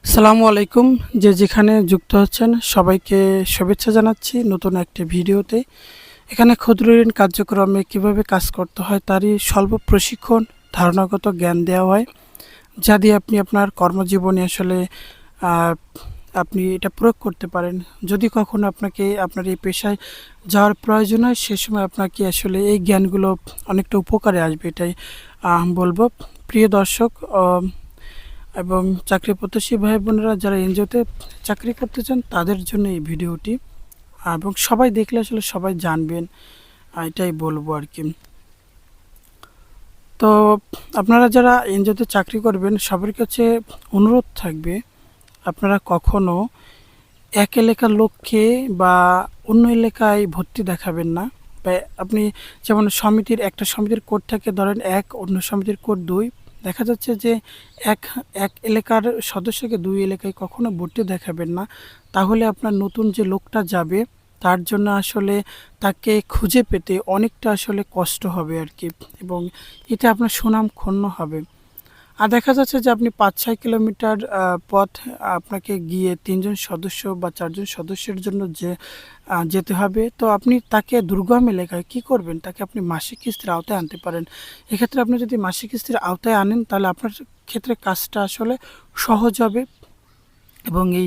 আসসালামু আলাইকুম। যে যেখানে যুক্ত হচ্ছেন সবাইকে শুভেচ্ছা জানাচ্ছি নতুন একটি ভিডিওতে। এখানে ক্ষুদ্র ঋণ কার্যক্রমে কিভাবে কাজ করতে হয় তারই স্বল্প প্রশিক্ষণ, ধারণাগত জ্ঞান দেওয়া হয়, যা দিয়ে আপনি আপনার কর্মজীবনে আসলে আহ, আপনি এটা প্রয়োগ করতে পারেন। যদি কখনো আপনাকে আপনার এই পেশায় যাওয়ার প্রয়োজন হয় সে সময় আপনাকে আসলে এই জ্ঞানগুলো অনেকটা উপকারে আসবে, এটাই বলবো। প্রিয় দর্শক এবং চাকরি প্রত্যাশী ভাই বোনেরা যারা এনজিওতে চাকরি করতে চান তাদের জন্য এই ভিডিওটি, এবং সবাই দেখলে আসলে সবাই জানবেন, এটাই বলবো আর কি। তো আপনারা যারা এনজিওতে চাকরি করবেন সবার কাছে অনুরোধ থাকবে, আপনারা কখনো এক এলাকার লোককে বা অন্য এলাকায় ভর্তি দেখাবেন না। বা আপনি যেমন একটা সমিতির কোড থাকে, ধরেন এক, অন্য সমিতির কোড দুই। দেখা যাচ্ছে যে এক এক এলাকার সদস্যকে দুই এলাকায় কখনো ভর্তি দেখাবেন না। তাহলে আপনার নতুন যে লোকটা যাবে তার জন্য আসলে তাকে খুঁজে পেতে অনেকটা আসলে কষ্ট হবে আর কি, এবং এতে আপনার সুনাম ক্ষুণ্ণ হবে। আর দেখা যাচ্ছে যে আপনি ৫-৬ কিলোমিটার পথ আপনাকে গিয়ে ৩ জন সদস্য বা ৪ জন সদস্যের জন্য যে যেতে হবে, তো আপনি তাকে দুর্গম এলাকায় কী করবেন? তাকে আপনি মাসিক কিস্তির আওতায় আনতে পারেন। এক্ষেত্রে আপনি যদি মাসিক কিস্তির আওতায় আনেন তাহলে আপনার ক্ষেত্রে কাজটা আসলে সহজ হবে, এবং এই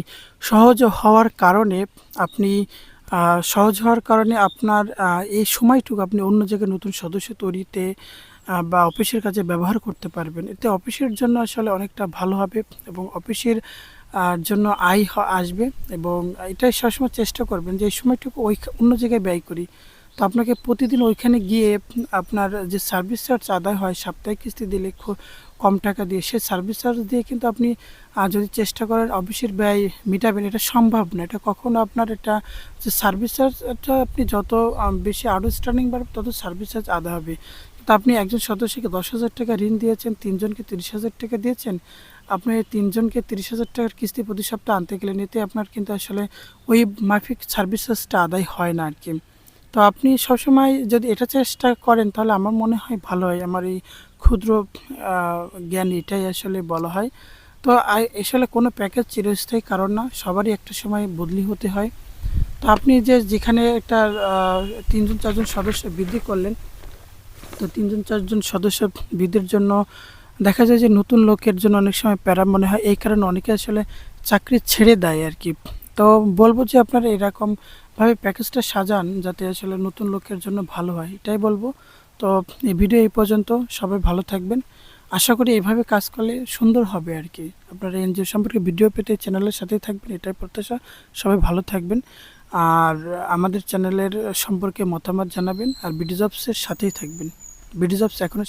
সহজ হওয়ার কারণে আপনি আপনার এই সময়টুকু আপনি অন্য জায়গায় নতুন সদস্য তৈরিতে বা অফিসের কাজে ব্যবহার করতে পারবেন। এতে অফিসের জন্য আসলে অনেকটা ভালো হবে, এবং অফিসের জন্য আসবে। এবং এটাই সবসময় চেষ্টা করবেন যে এই সময়টুকু অন্য জায়গায় ব্যয় করি। তো আপনাকে প্রতিদিন ওইখানে গিয়ে আপনার যে সার্ভিস চার্জ আদায় হয় সাপ্তাহিক কিস্তি দিলে কম টাকা দিয়ে, সেই সার্ভিস চার্জ দিয়ে কিন্তু আপনি যদি চেষ্টা করেন অফিসের ব্যয় মেটাবেন, এটা সম্ভব না। এটা কখনো আপনার এটা যে সার্ভিস চার্জটা আপনি যত বেশি আউটস্ট্যান্ডিং বাড়বে তত সার্ভিস চার্জ আদায় হবে। তো আপনি একজন সদস্যকে ১০,০০০ টাকা ঋণ দিয়েছেন, ৩ জনকে ৩০,০০০ টাকা দিয়েছেন। আপনি ৩ জনকে ৩০,০০০ টাকার কিস্তি প্রতি সপ্তাহে আনতে গেলেন, এতে আপনার কিন্তু আসলে ওই মাফিক সার্ভিস চার্জটা আদায় হয় না আর কি। তো আপনি সবসময় যদি এটা চেষ্টা করেন তাহলে আমার মনে হয় ভালো হয়। আমার এই ক্ষুদ্র জ্ঞান এটাই আসলে বলা হয়। তো আসলে কোনো প্যাকেজ চিরস্থায়ী কারণ না, সবারই একটা সময় বদলি হতে হয়। তো আপনি যেখানে একটা ৩ জন ৪ জন সদস্য বৃদ্ধি করলেন, তো ৩ জন ৪ জন সদস্য বৃদ্ধির জন্য দেখা যায় যে নতুন লোকের জন্য অনেক সময় প্যারা মনে হয়, এই কারণে অনেকে আসলে চাকরি ছেড়ে দেয় আর কি। তো বলবো যে আপনারা এরকমভাবে প্যাকেজটা সাজান যাতে আসলে নতুন লোকের জন্য ভালো হয়, এটাই বলবো। তো এই ভিডিও এই পর্যন্ত, সবাই ভালো থাকবেন। আশা করি এইভাবে কাজ করলে সুন্দর হবে আর কি। আপনারা এনজিও সম্পর্কে ভিডিও পেতে চ্যানেলের সাথেই থাকবেন, এটাই প্রত্যাশা। সবাই ভালো থাকবেন, আর আমাদের চ্যানেলের সম্পর্কে মতামত জানাবেন, আর বিডি জবসের সাথেই থাকবেন। বিডি জবস এখনও